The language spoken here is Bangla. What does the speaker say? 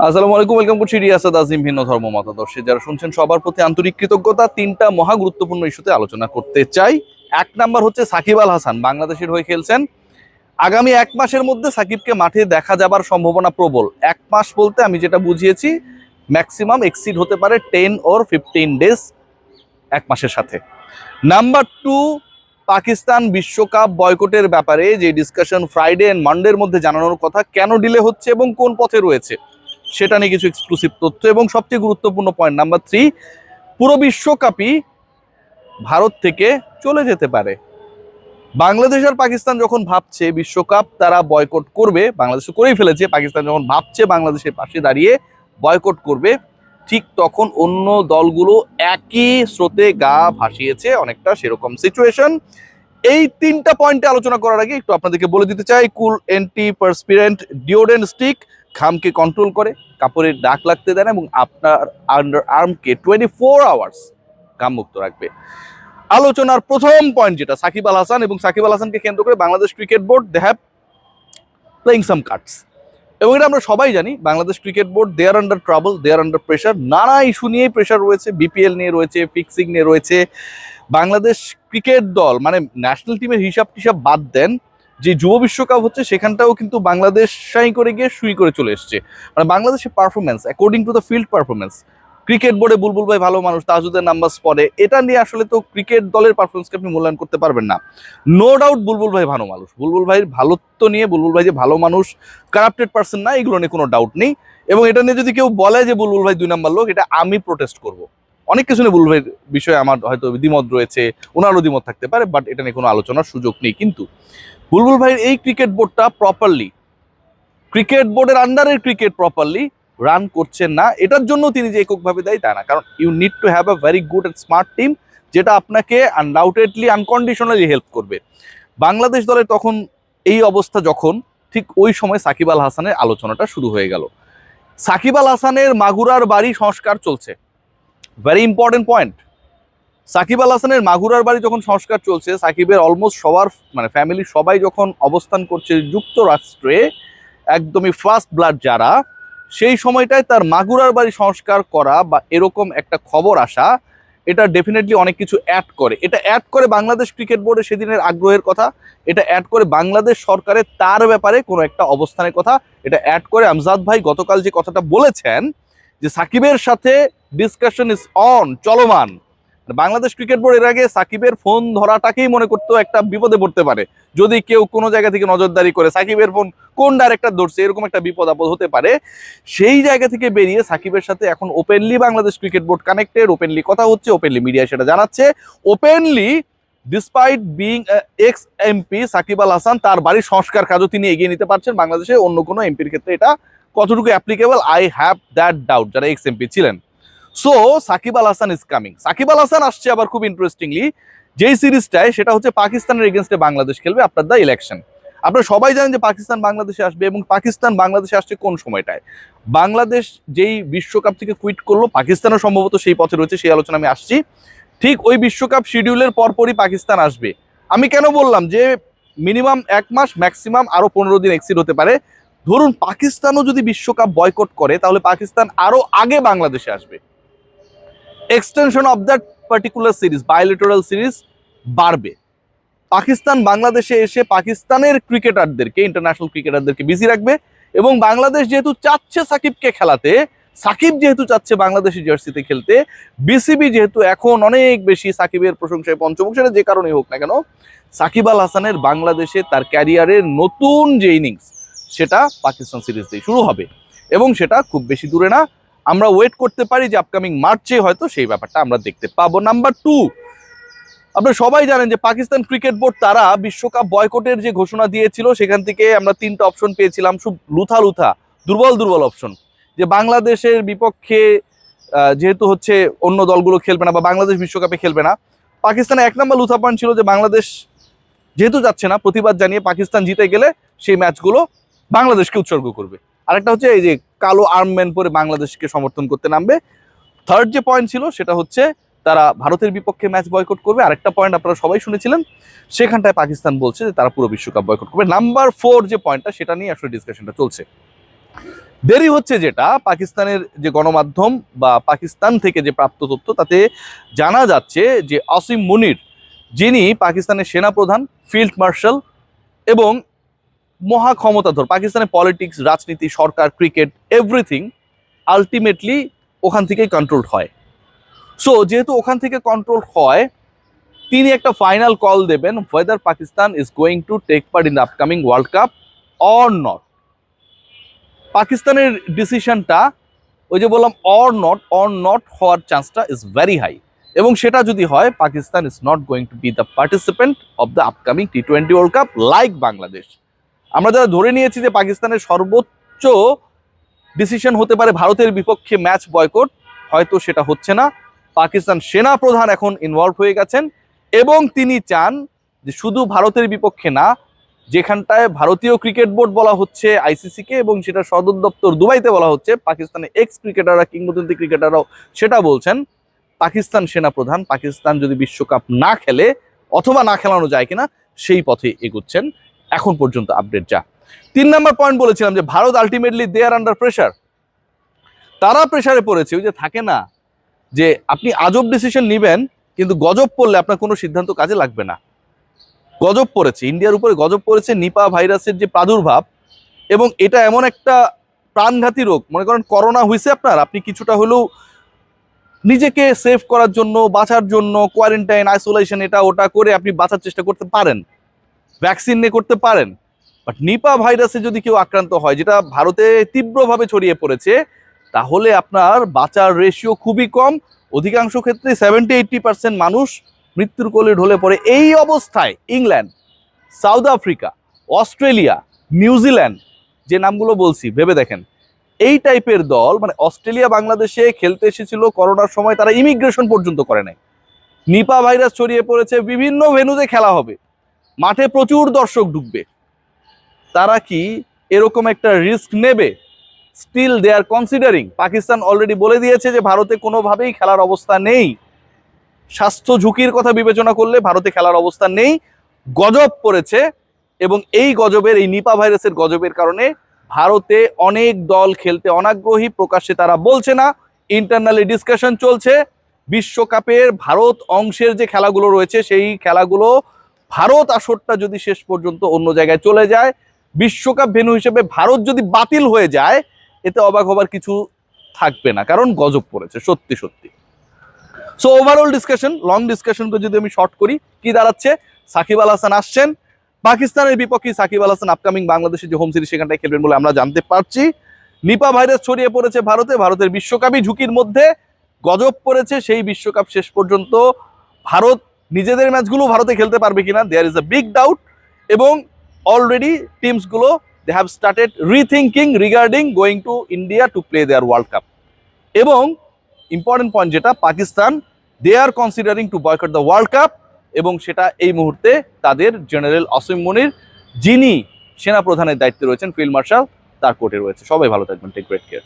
আসসালামু আলাইকুম, ওয়েলকাম করছি রিয়াসাত আজিম ভিন্ন ধর্ম মতাদর্শে যারা শুনছেন সবার প্রতি আন্তরিক কৃতজ্ঞতা। তিনটা মহা গুরুত্বপূর্ণ ইস্যুতে আলোচনা করতে চাই। এক নাম্বার হচ্ছে সাকিব আল হাসান বাংলাদেশের হয়ে খেলছেন। আগামী এক মাসের মধ্যে সাকিবকে মাঠে দেখা যাবার সম্ভাবনা প্রবল। এক মাস বলতে আমি যেটা বুঝিয়েছি, ম্যাক্সিমাম এক্সিড হতে পারে 10 or 15 ডেজ এক মাসের সাথে। নাম্বার টু, পাকিস্তান বিশ্বকাপ বয়কটের ব্যাপারে যে ডিসকাশন ফ্রাইডে এন্ড মানডের মধ্যে জানানোর কথা, কেন ডিলে হচ্ছে এবং কোন পথে রয়েছে সেটা নিয়ে কিছু এক্সক্লুসিভ তথ্য। এবং সবচেয়ে গুরুত্বপূর্ণ পয়েন্ট নাম্বার থ্রি, পুরো বিশ্বকাপই ভারত থেকে চলে যেতে পারে। বাংলাদেশ আর পাকিস্তান যখন ভাবছে বিশ্বকাপ তারা বয়কট করবে, বাংলাদেশ করেই ফেলেছে, পাকিস্তান যখন ভাবছে বাংলাদেশের পাশে দাঁড়িয়ে বয়কট করবে, ঠিক তখন অন্য দলগুলো একই স্রোতে গা ভাসিয়েছে, অনেকটা সেরকম সিচুয়েশন। এই তিনটা পয়েন্টে আলোচনা করার আগে একটু আপনাদেরকে বলে দিতে চাই, কুল অ্যান্টি পারস্পিরেন্ট ডিওড্রেন্ট স্টিক ঘামকে কন্ট্রোল করে, কাপড়ের দাগ লাগতে দেয় না এবং আপনার আন্ডার আর্মকে 24 আওয়ার্স ঘামমুক্ত রাখবে। আলোচনার প্রথম পয়েন্ট যেটা, সাকিব আল হাসান এবং সাকিব আল হাসানকে কেন্দ্র করে Bangladesh cricket board they have playing some cards. এবং এটা আমরা সবাই জানি, Bangladesh cricket board they are under trouble, they are under pressure. নানা ইস্যু নিয়েই প্রেশার রয়েছে, বিপিএল নিয়ে রয়েছে, ফিক্সিং নিয়ে রয়েছে। বাংলাদেশ ক্রিকেট দল মানে ন্যাশনাল টিমের হিসাব টিসাব বাদ দেন, যে যুব বিশ্বকাপ হচ্ছে সেখানটাও কিন্তু বাংলাদেশ সাই করে গিয়ে সুই করে চলে এসছে। মানে বাংলাদেশের performance according to the field performance, cricket বোর্ডে বুলবুল ভাই ভালো মানুষ, তাজুদের নাম্বার পড়ে, এটা নিয়ে আসলে তো ক্রিকেট দলের পারফরমেন্সকে আপনি মূল্যায়ন করতে পারবেন না। নো ডাউট বুলবুল ভাই ভালো মানুষ, বুলবুল ভাইয়ের ভালোত্ব নিয়ে, বুলবুল ভাই যে ভালো মানুষ, কারাপ্টেড পার্সন না, এগুলো নিয়ে কোনো ডাউট নেই। এবং এটা নিয়ে যদি কেউ বলে যে বুলবুল ভাই 2 নাম্বার লোক, এটা আমি প্রোটেস্ট করব। অনেক কিছু নিয়ে বুলবুল ভাইয়ের বিষয়ে আমার হয়তো দ্বিমত রয়েছে, ওনারও দ্বিমত থাকতে পারে, বাট এটা নিয়ে কোনো আলোচনার সুযোগ নেই। কিন্তু বুলবুল ভাইয়ের এই ক্রিকেট বোর্ডটা প্রপারলি, ক্রিকেট বোর্ডের আন্ডারের ক্রিকেট প্রপারলি রান করছেন না। এটার জন্য তিনি যে এককভাবে দায়ী তা না, কারণ you need to have a very good and smart team, যেটা আপনাকে আনডাউটেডলি আনকন্ডিশনালি হেল্প করবে। বাংলাদেশ দলের তখন এই অবস্থা যখন, ঠিক ওই সময় সাকিব আল হাসানের আলোচনাটা শুরু হয়ে গেল। সাকিব আল হাসানের মাগুরার বাড়ি সংস্কার চলছে, very important point. Shakib Al হাসানের মাগুরার বাড়ি যখন সংস্কার চলছে, সাকিবের অলমোস্ট সবার মানে ফ্যামিলি সবাই যখন অবস্থান করছে যুক্তরাষ্ট্রে, একদমই ফার্স্ট ব্লাড যারা, সেই সময়টায় তার মাগুরার বাড়ি সংস্কার করা বা এরকম একটা খবর আসা, এটা ডেফিনেটলি অনেক কিছু অ্যাড করে। এটা অ্যাড করে বাংলাদেশ ক্রিকেট বোর্ডের সেদিনের আগ্রহের কথা, এটা অ্যাড করে বাংলাদেশ সরকারের তার ব্যাপারে কোনো একটা অবস্থানের কথা, এটা অ্যাড করে আমজাদ ভাই গতকাল যে কথাটা বলেছেন যে সাকিবের সাথে ডিসকাশন ইজ অন, চলমান। বাংলাদেশ ক্রিকেট বোর্ড এর আগে সাকিবের ফোন ধরাটাকেই মনে করতো একটা বিপদে পড়তে পারে, যদি কেউ কোনো জায়গা থেকে নজরদারি করে সাকিবের ফোন কোন ডাইরেক্টর ধরছে, এরকম একটা বিপদ আপদ হতে পারে। সেই জায়গা থেকে বেরিয়ে সাকিবের সাথে এখন openly Bangladesh cricket board connected, openly কথা হচ্ছে, ওপেনলি মিডিয়া সেটা জানাচ্ছে, openly despite being ex MP Shakib Al Hasan তার বাড়ির সংস্কার কাজও তিনি এগিয়ে নিতে পারছেন। বাংলাদেশে অন্য কোনো এমপির ক্ষেত্রে এটা কতটুকু applicable, I have that doubt, যারা এক্স এমপি ছিলেন। So Shakib Al Hasan is coming. Shakib Al Hasan আসছে আবার খুব ইন্টারেস্টিংলি যেই সিরিজটায়, সেটা হচ্ছে পাকিস্তানের এগেনস্টে বাংলাদেশ খেলবে আফটার দ্য ইলেকশন। আপনারা সবাই জানেন যে পাকিস্তান বাংলাদেশে আসবে, এবং পাকিস্তান বাংলাদেশে আসছে কোন সময়টায়, বাংলাদেশ যেই বিশ্বকাপ থেকে কুইট করলো, পাকিস্তানও সম্ভবত সেই পথে রয়েছে, সেই আলোচনা আমি আসছি। ঠিক ওই বিশ্বকাপ শিডিউলের পরপরই পাকিস্তান আসবে। আমি কেন বললাম যে মিনিমাম 1 মাস, ম্যাক্সিমাম আরো 15 দিন এক্সিড হতে পারে। ধরুন পাকিস্তানও যদি বিশ্বকাপ বয়কট করে, তাহলে পাকিস্তান আরো আগে বাংলাদেশে আসবে। Extension of that particular series, bilateral series বাড়বে। পাকিস্তান বাংলাদেশে এসে পাকিস্তানের ক্রিকেটারদেরকে, ইন্টারন্যাশনাল ক্রিকেটারদেরকে বিজি রাখবে, এবং বাংলাদেশ যেহেতু চাচ্ছে সাকিবকে খেলাতে, সাকিব যেহেতু চাচ্ছে বাংলাদেশি জার্সিতে খেলতে, বিসিবি যেহেতু এখন অনেক বেশি সাকিবের প্রশংসায় পঞ্চমুখ, সেটা যে কারণেই হোক না কেন, সাকিব আল হাসানের বাংলাদেশে তার ক্যারিয়ারের নতুন যে ইনিংস, সেটা পাকিস্তান সিরিজ দিয়ে শুরু হবে, এবং সেটা খুব বেশি দূরে না। আমরা ওয়েট করতে পারি যে আপকামিং মার্চে হয়তো সেই ব্যাপারটা আমরা দেখতে পাবো। নাম্বার টু, আপনারা সবাই জানেন যে পাকিস্তান ক্রিকেট বোর্ড তারা বিশ্বকাপ বয়কটের যে ঘোষণা দিয়েছিল, সেখান থেকে আমরা 3টা অপশন পেয়েছিলাম, খুব লুথা লুথা দুর্বল দুর্বল অপশন। যে বাংলাদেশের বিপক্ষে যেহেতু হচ্ছে অন্য দলগুলো খেলবে না বা বাংলাদেশ বিশ্বকাপে খেলবে না, পাকিস্তানের 1 নম্বর লুথা পয়েন্ট ছিল যে বাংলাদেশ যেহেতু যাচ্ছে না, প্রতিবাদ জানিয়ে পাকিস্তান জিতে গেলে সেই ম্যাচগুলো বাংলাদেশকে উৎসর্গ করবে। আরেকটা হচ্ছে এই যে কালো আর্মম্যান পরে বাংলাদেশকে সমর্থন করতে নামবে। থার্ড যে পয়েন্ট ছিল সেটা হচ্ছে তারা ভারতের বিপক্ষে ম্যাচ বয়কট করবে। আরেকটা পয়েন্ট আপনারা সবাই শুনেছিলেন, সেখানটায় পাকিস্তান বলছে যে তারা পুরো বিশ্বকাপ বয়কট করবে। নাম্বার 4 যে পয়েন্টটা, সেটা নিয়ে আসলে ডিসকাশনটা চলছে। দেরি হচ্ছে যেটা, পাকিস্তানের যে গণমাধ্যম বা পাকিস্তান থেকে যে প্রাপ্ত তথ্য তাতে জানা যাচ্ছে যে আসিম মুনির, যিনি পাকিস্তানের সেনাপ্রধান, ফিল্ড মার্শাল এবং মহা ক্ষমতাধর, পাকিস্তানের পলিটিক্স, রাজনীতি, সরকার, ক্রিকেট, এভরিথিং আলটিমেটলি ওখান থেকেই কন্ট্রোল হয়। সো যেহেতু ওখান থেকে কন্ট্রোল হয়, তিনি একটা ফাইনাল কল দেবেন whether Pakistan is going to take part in the upcoming world cup or not. পাকিস্তানের ডিসিশনটা, ওই যে বললাম অর নট হওয়ার চান্সটা ইজ ভেরি হাই, এবং সেটা যদি হয়, Pakistan is not going to B the participant of the upcoming T20 world cup like Bangladesh. আমরা যারা ধরে নিয়েছি যে পাকিস্তানের সর্বোচ্চ ডিসিশন হতে পারে ভারতের বিপক্ষে ম্যাচ বয়কট, হয়তো সেটা হচ্ছে না। পাকিস্তান সেনা প্রধান এখন ইনভলভ হয়ে গেছেন এবং তিনি চান যে শুধু ভারতের বিপক্ষে না, যেখানটায় ভারতীয় ক্রিকেট বোর্ড বলা হচ্ছে ICC কে এবং সেটা সদর দপ্তর দুবাইতে বলা হচ্ছে, পাকিস্তানের এক্স ক্রিকেটাররা, কিংবদন্তি ক্রিকেটাররাও সেটা বলছেন, পাকিস্তান সেনা প্রধান পাকিস্তান যদি বিশ্বকাপ না খেলে অথবা না খেলানো যায় কিনা সেই পথে এগুচ্ছেন এখন পর্যন্ত আপডেট যা। 3 নম্বর পয়েন্ট বলেছিলাম যে Bharat ultimately they are under pressure. তারা প্রেশারে পড়েছে, ওই যে থাকে না যে আপনি আজব ডিসিশন নিবেন কিন্তু গজব পড়লে আপনার কোনো সিদ্ধান্ত কাজে লাগবে না। গজব পড়েছে, ইন্ডিয়ার উপরে গজব পড়েছে নিপা ভাইরাসের যে প্রাদুর্ভাব, এবং এটা এমন একটা প্রাণঘাতী রোগ। মনে করেন করোনা হয়েছে আপনার, আপনি কিছুটা হলেও নিজেকে সেভ করার জন্য, বাঁচার জন্য কোয়ারেন্টাইন, আইসোলেশন, এটা ওটা করে আপনি বাঁচার চেষ্টা করতে পারেন, ভ্যাকসিন নিয়ে করতে পারেন। বাট নিপা ভাইরাসে যদি কেউ আক্রান্ত হয়, যেটা ভারতে তীব্রভাবে ছড়িয়ে পড়েছে, তাহলে আপনার বাঁচার রেশিও খুবই কম। অধিকাংশ ক্ষেত্রে 70-80% মানুষ মৃত্যুর কোলে ঢলে পড়ে। এই অবস্থায় England, south Africa, Australia, New Zealand, যে নামগুলো বলছি ভেবে দেখেন, এই টাইপের দল, মানে অস্ট্রেলিয়া বাংলাদেশে খেলতে এসেছিল করোনার সময়, তারা ইমিগ্রেশন পর্যন্ত করে নাই। নিপা ভাইরাস ছড়িয়ে পড়েছে, বিভিন্ন ভেন্যুতে খেলা হবে, মাঠে প্রচুর দর্শক ঢুকবে, তারা কি এরকম একটা রিস্ক নেবে? Still they are considering. Pakistan already বলে দিয়েছে যে ভারতে কোনোভাবেই খেলার অবস্থা নেই, স্বাস্থ্য ঝুঁকির কথা বিবেচনা করলে ভারতে খেলার অবস্থা নেই। গজব পড়েছে, এবং এই গজবের, এই নিপা ভাইরাসের গজবের কারণে ভারতে অনেক দল খেলতে অনাগ্রহী, প্রকাশ্যে তারা বলছে না, ইন্টারনালি ডিসকাশন চলছে। বিশ্বকাপের ভারত অংশের যে খেলাগুলো রয়েছে, সেই খেলাগুলো, ভারত আসরটা যদি শেষ পর্যন্ত অন্য জায়গায় চলে যায়, বিশ্বকাপ ভেন্যু হিসেবে ভারত যদি বাতিল হয়ে যায়, এতে অবাক হবার কিছু থাকবে না, কারণ গজব পড়েছে সত্যি সত্যি। সো ওভারঅল ডিসকাশন, লং ডিসকাশনকে যদি আমি শর্ট করি, কি দাঁড়াচ্ছে? সাকিব আল হাসান আসছেন পাকিস্তানের বিপক্ষে। সাকিব আল হাসান আপকামিং বাংলাদেশের যে হোম সিরিজ সেখানটায় খেলবেন বলে আমরা জানতে পারছি। নিপা ভাইরাস ছড়িয়ে পড়েছে ভারতে, ভারতের বিশ্বকাপই ঝুঁকির মধ্যে, গজব পড়েছে। সেই বিশ্বকাপ শেষ পর্যন্ত ভারত নিজেদের ম্যাচগুলো ভারতে খেলতে পারবে কিনা, there is a big doubt. এবং অলরেডি টিমসগুলো they have started rethinking regarding going to India to play their world cup. এবং ইম্পর্টেন্ট পয়েন্ট যেটা, Pakistan they are considering to boycott the world cup, এবং সেটা এই মুহূর্তে তাদের জেনারেল আসিম মুনির, যিনি সেনা প্রধানের দায়িত্বে রয়েছেন, ফিল্ড মার্শাল, তার কোর্টে রয়েছে। সবাই ভালো থাকবেন, টেক গ্রেট কেয়ার।